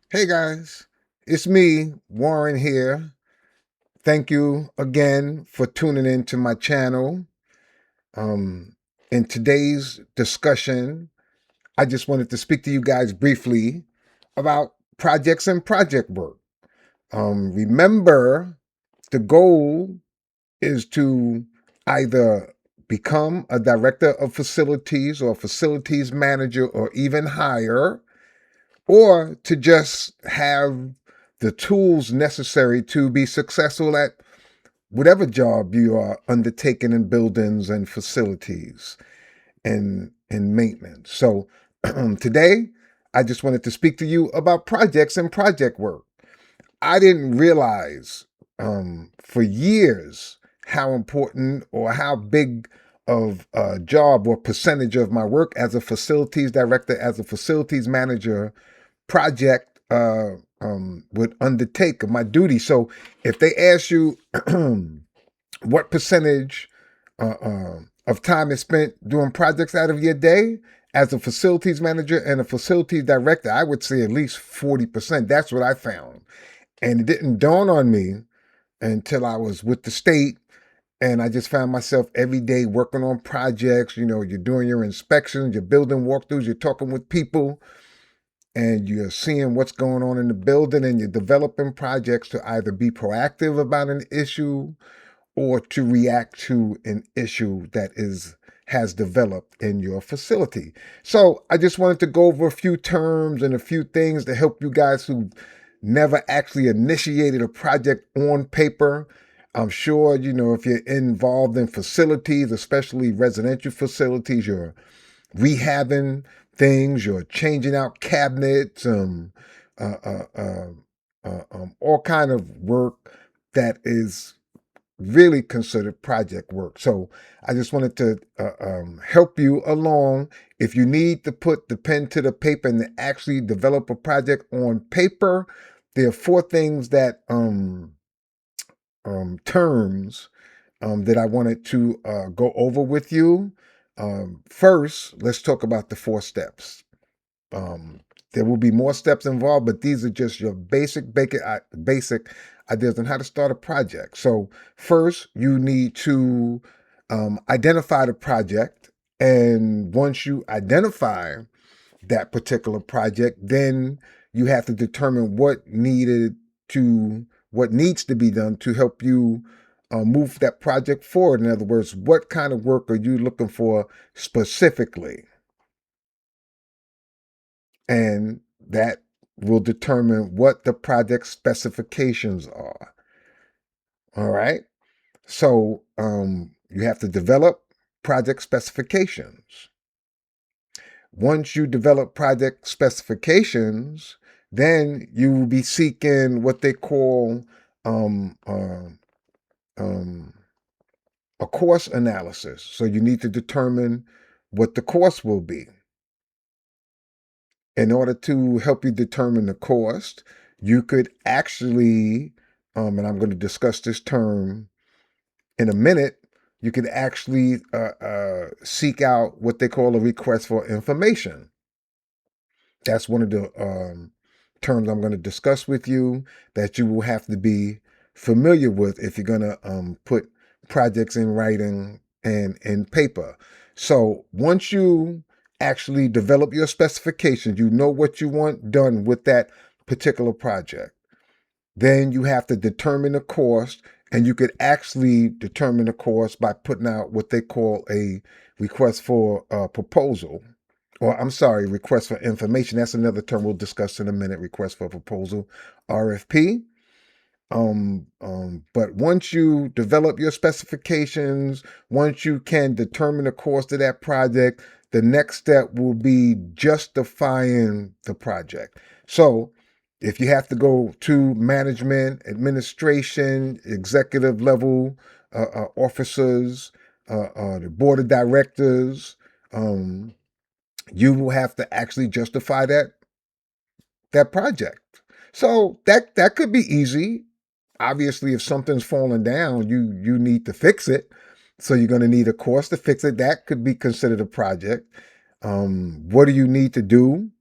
Hey guys, it's me, Warren here. Thank you again for tuning in to my channel. Um, in today's discussion, I just wanted to speak to you guys briefly about projects and project work. Remember, the goal is to either become a director of facilities or a facilities manager or even higher, or to just have the tools necessary to be successful at whatever job you are undertaking in buildings and facilities and maintenance. So today, I just wanted to speak to you about projects and project work. I didn't realize for years how important or how big of a job or percentage of my work as a facilities director, as a facilities manager, project would undertake of my duty. So if they ask you what percentage of time is spent doing projects out of your day as a facilities manager and a facilities director, I would say at least 40%. That's what I found. And it didn't dawn on me until I was with the state. And I just found myself every day working on projects. You know, you're doing your inspections, you're building walkthroughs, you're talking with people, and you're seeing what's going on in the building, and you're developing projects to either be proactive about an issue or to react to an issue that has developed in your facility. So I just wanted to go over a few terms and a few things to help you guys who never actually initiated a project on paper. I'm sure, you know, if you're involved in facilities, especially residential facilities, you're rehabbing things, you're changing out cabinets, uh, uh, uh, all kind of work that is really considered project work. So I just wanted to help you along. If you need to put the pen to the paper and to actually develop a project on paper, there are four things that terms that I wanted to go over with you. First, let's talk about the four steps. Um, there will be more steps involved, but these are just your basic ideas on how to start a project. So first, you need to identify the project, and once you identify that particular project, then you have to determine what needs to be done to help you move that project forward. In other words, what kind of work are you looking for specifically? And that will determine what the project specifications are. All right. So you have to develop project specifications. Once you develop project specifications, then you will be seeking what they call um, uh, um, a cost analysis. So you need to determine what the cost will be. In order to help you determine the cost, you could actually, and I'm going to discuss this term in a minute, you could actually seek out what they call a request for information. That's one of the terms I'm going to discuss with you that you will have to be familiar with if you're going to put projects in writing and in paper. So once you actually develop your specifications, you know what you want done with that particular project. Then you have to determine the cost, and you could actually determine the cost by putting out what they call a request for a proposal. Or I'm sorry, request for information. That's another term we'll discuss in a minute. Request for proposal, RFP. But once you develop your specifications, once you can determine the cost of that project, the next step will be justifying the project. So if you have to go to management, administration, executive level officers, the board of directors, you will have to actually justify that project. So that could be easy. Obviously, if something's falling down, you need to fix it. So you're going to need a course to fix it. That could be considered a project. What do you need to do?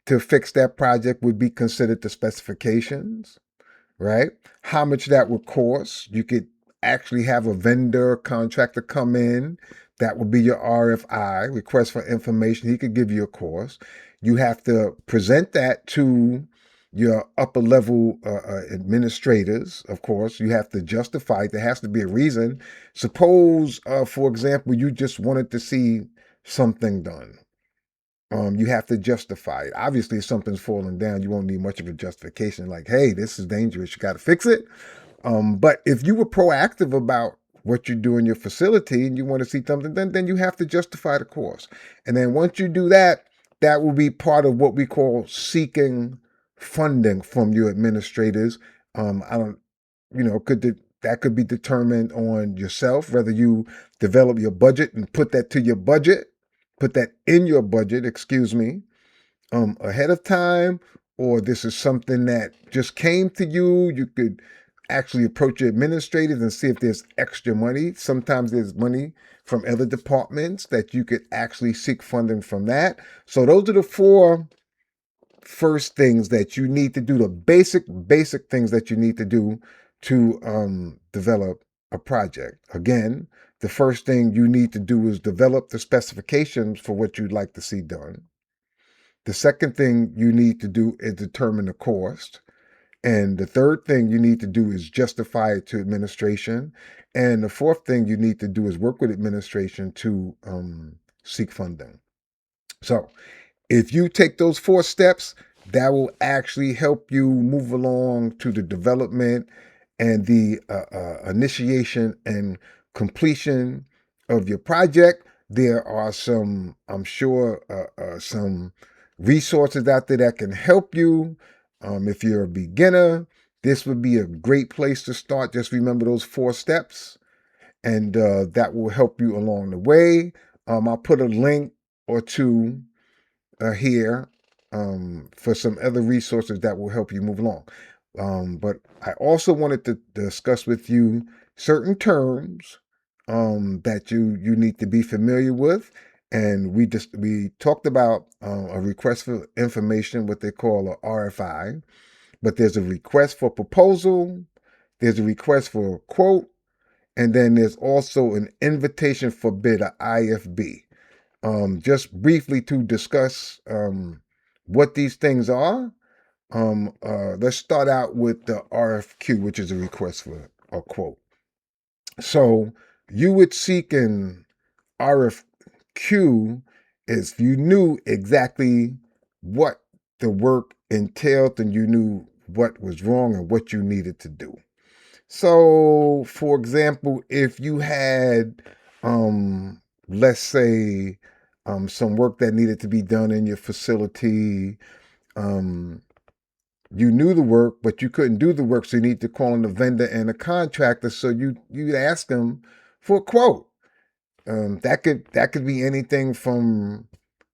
to fix that project would be considered the specifications, right? How much that would cost. You could actually have a vendor contractor come in. That would be your RFI, request for information. He could give you a cost. You have to present that to your upper level administrators, of course. You have to justify it. There has to be a reason. Suppose, for example, you just wanted to see something done. You have to justify it. Obviously, if something's falling down, you won't need much of a justification like, hey, this is dangerous, you got to fix it. But if you were proactive about what you do in your facility and you want to see something, then you have to justify the cost. And then once you do that, that will be part of what we call seeking funding from your administrators. I don't, that could be determined on yourself, whether you develop your budget and put that in your budget, excuse me, ahead of time, or this is something that just came to you. You could actually approach your administrators and see if there's extra money. Sometimes there's money from other departments that you could actually seek funding from that. So those are the four first things that you need to do, the basic things that you need to do to develop a project. Again, the first thing you need to do is develop the specifications for what you'd like to see done. The second thing you need to do is determine the cost. And the third thing you need to do is justify it to administration. And the fourth thing you need to do is work with administration to seek funding. So if you take those 4 steps, that will actually help you move along to the development and the initiation and completion of your project. There are some, I'm sure, some resources out there that can help you. If you're a beginner, this would be a great place to start. Just remember those 4 steps, and that will help you along the way. I'll put a link or two here for some other resources that will help you move along. But I also wanted to discuss with you certain terms that you need to be familiar with. And we talked about a request for information, what they call a RFI, but there's a request for proposal, there's a request for a quote, and then there's also an invitation for bid, a IFB. Just briefly to discuss what these things are. Let's start out with the RFQ, which is a request for a quote. So you would seek an RFQ if you knew exactly what the work entailed and you knew what was wrong and what you needed to do. So, for example, if you had, let's say, some work that needed to be done in your facility, you knew the work, but you couldn't do the work, so you need to call in a vendor and a contractor. So you'd ask them for a quote. That could be anything from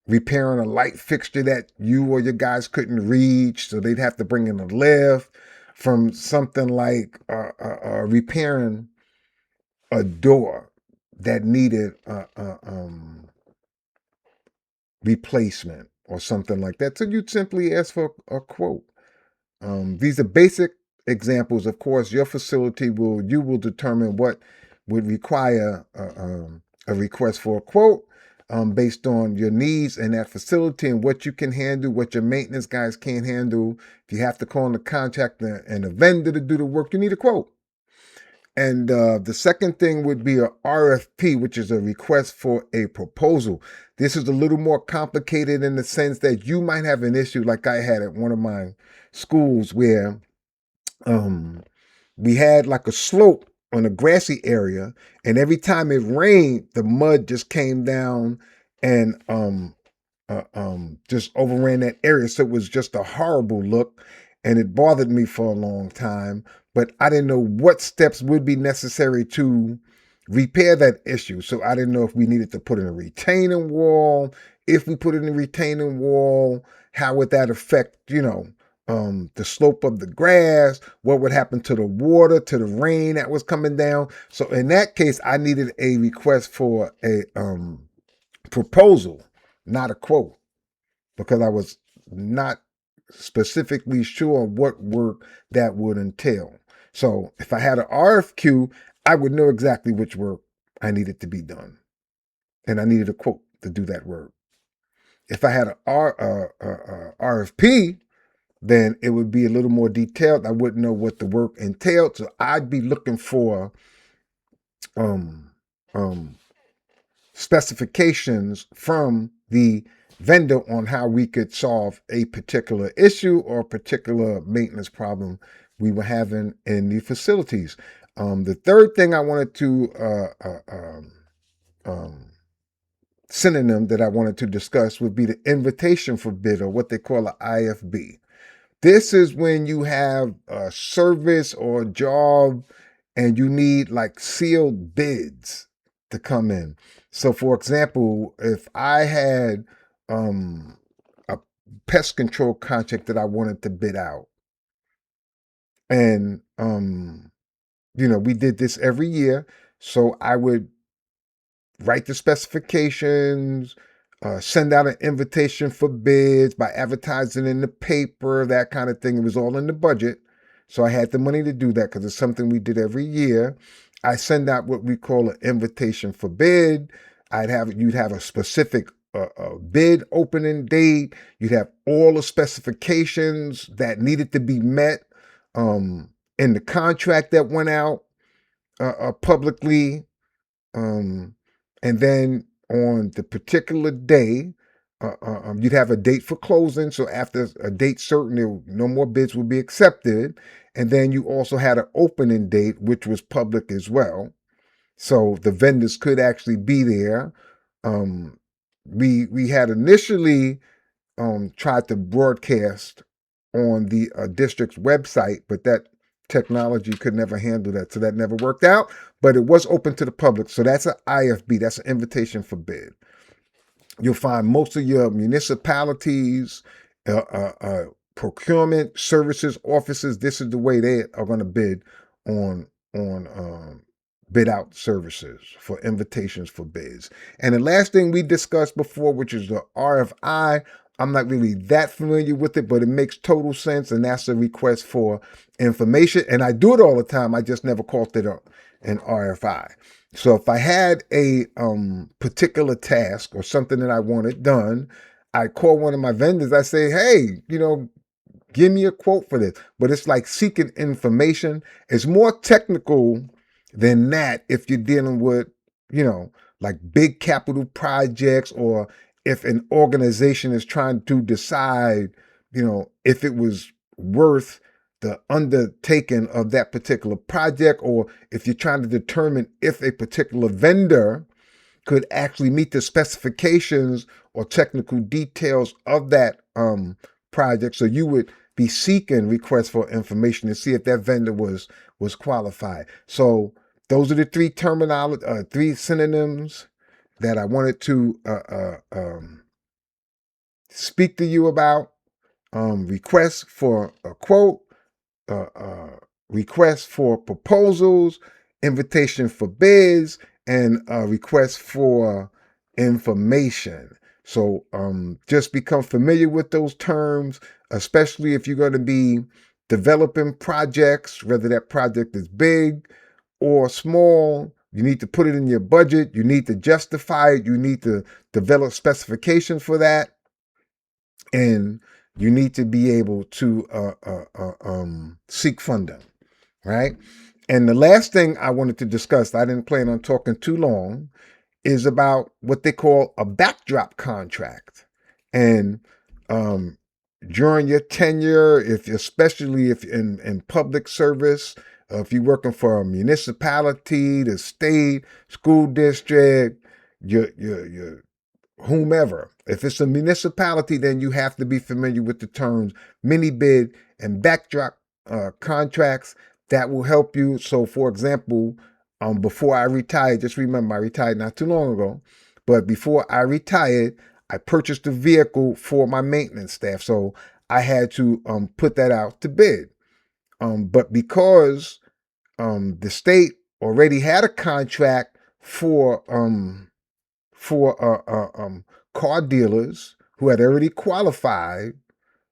repairing a light fixture that you or your guys couldn't reach, so they'd have to bring in a lift, from something like repairing a door that needed replacement or something like that. So you'd simply ask for a quote. These are basic examples. Of course, your facility you will determine what would require a request for a quote based on your needs in that facility and what you can handle, what your maintenance guys can't handle. If you have to call in a contractor and a vendor to do the work, you need a quote. And the second thing would be a RFP, which is a request for a proposal. This is a little more complicated in the sense that you might have an issue like I had at one of my schools where we had like a slope on a grassy area, and every time it rained, the mud just came down and just overran that area. So it was just a horrible look, and it bothered me for a long time. But I didn't know what steps would be necessary to repair that issue. So I didn't know if we needed to put in a retaining wall. If we put in a retaining wall, how would that affect, the slope of the grass? What would happen to the water, to the rain that was coming down? So in that case, I needed a request for a proposal, not a quote, because I was not specifically sure what work that would entail. So if I had an RFQ, I would know exactly which work I needed to be done, and I needed a quote to do that work. If I had an RFP, then it would be a little more detailed. I wouldn't know what the work entailed, so I'd be looking for um, um, specifications from the vendor on how we could solve a particular issue or a particular maintenance problem we were having in the facilities. The third thing I wanted to um, synonym that I wanted to discuss would be the invitation for bid, or what they call an IFB. This is when you have a service or a job and you need like sealed bids to come in. So for example, if I had a pest control contract that I wanted to bid out, and we did this every year, so I would write the specifications, send out an invitation for bids by advertising in the paper, that kind of thing. It was all in the budget. So I had the money to do that because it's something we did every year. I send out what we call an invitation for bid. You'd have a specific bid opening date. You'd have all the specifications that needed to be met in the contract that went out publicly. And then on the particular day, you'd have a date for closing. So after a date certain, no more bids will be accepted. And then you also had an opening date, which was public as well. So the vendors could actually be there. We had initially tried to broadcast on the district's website, but that technology could never handle that. So that never worked out, but it was open to the public. So that's an IFB, that's an invitation for bid. You'll find most of your municipalities, procurement services offices, this is the way they are going to bid on bid out services for invitations for bids. And the last thing we discussed before, which is the RFI, I'm not really that familiar with it, but it makes total sense, and that's a request for information. And I do it all the time. I just never called it an RFI. So if I had a particular task or something that I wanted done, I call one of my vendors. I say, hey, give me a quote for this. But it's like seeking information. It's more technical than that if you're dealing with, like big capital projects, or if an organization is trying to decide, if it was worth the undertaking of that particular project, or if you're trying to determine if a particular vendor could actually meet the specifications or technical details of that project. So you would be seeking requests for information to see if that vendor was qualified. So those are the three synonyms that I wanted to speak to you about. Requests for a quote, request for proposals, invitation for bids, and request for information. So just become familiar with those terms, especially if you're going to be developing projects, whether that project is big or small. You need to put it in your budget. You need to justify it. You need to develop specifications for that. And you need to be able to seek funding, right? And the last thing I wanted to discuss, I didn't plan on talking too long, is about what they call a backdrop contract. And during your tenure, especially if in public service, if you're working for a municipality, the state, school district, your whomever. If it's a municipality, then you have to be familiar with the terms mini bid and backdrop contracts. That will help you. So, for example, before I retired, just remember I retired not too long ago, but before I retired, I purchased a vehicle for my maintenance staff. So I had to put that out to bid. But because the state already had a contract for car dealers who had already qualified,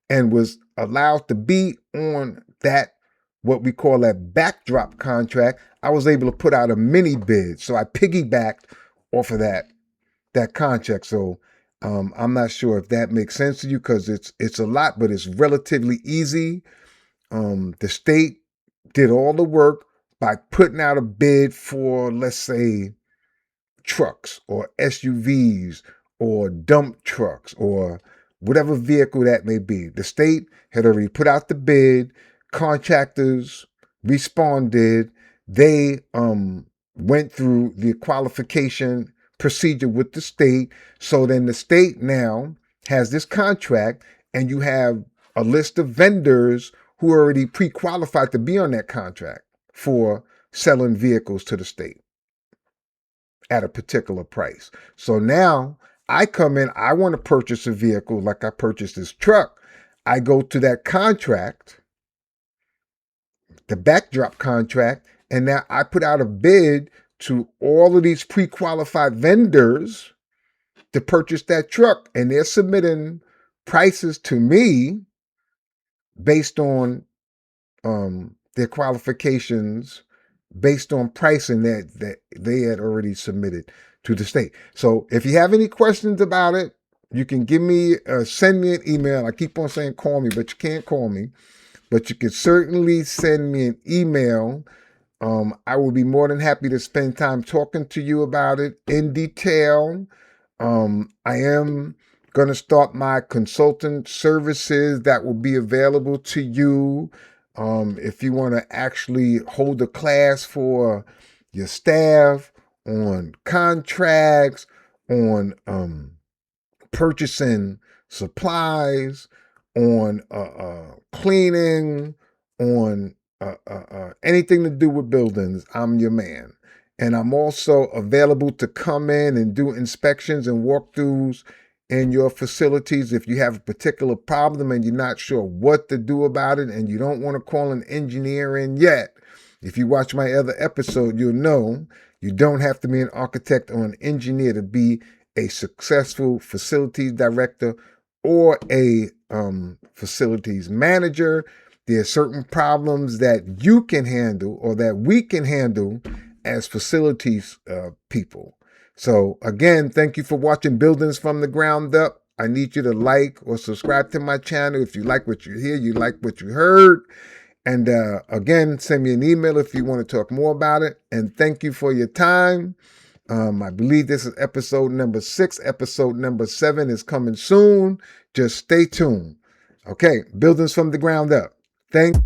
and was allowed to be on that, what we call that backdrop contract, I was able to put out a mini bid. So I piggybacked off of that contract. So I'm not sure if that makes sense to you, because it's a lot, but it's relatively easy. The state did all the work by putting out a bid for, let's say, trucks or SUVs or dump trucks or whatever vehicle that may be. The state had already put out the bid, contractors responded, they went through the qualification procedure with the state. So then the state now has this contract, and you have a list of vendors who are already pre-qualified to be on that contract for selling vehicles to the state at a particular price. So now I come in, I want to purchase a vehicle like I purchased this truck. I go to that contract, the backdrop contract, and now I put out a bid to all of these pre-qualified vendors to purchase that truck. And they're submitting prices to me based on their qualifications, based on pricing that they had already submitted to the state. So if you have any questions about it, you can send me an email. I keep on saying call me, but you can't call me. But you can certainly send me an email. I will be more than happy to spend time talking to you about it in detail. I am going to start my consultant services that will be available to you. If you want to actually hold a class for your staff on contracts, on purchasing supplies, on cleaning, on anything to do with buildings, I'm your man. And I'm also available to come in and do inspections and walkthroughs in your facilities. If you have a particular problem and you're not sure what to do about it and you don't want to call an engineer in yet, if you watch my other episode, you'll know you don't have to be an architect or an engineer to be a successful facilities director or a facilities manager. There are certain problems that you can handle or that we can handle as facilities people. So again, thank you for watching Buildings from the Ground Up. I need you to like or subscribe to my channel if you like what you hear, you like what you heard. And again, send me an email if you want to talk more about it. And thank you for your time. I believe this is episode number 6. Episode number 7 is coming soon. Just stay tuned. Okay, Buildings from the Ground Up. Thank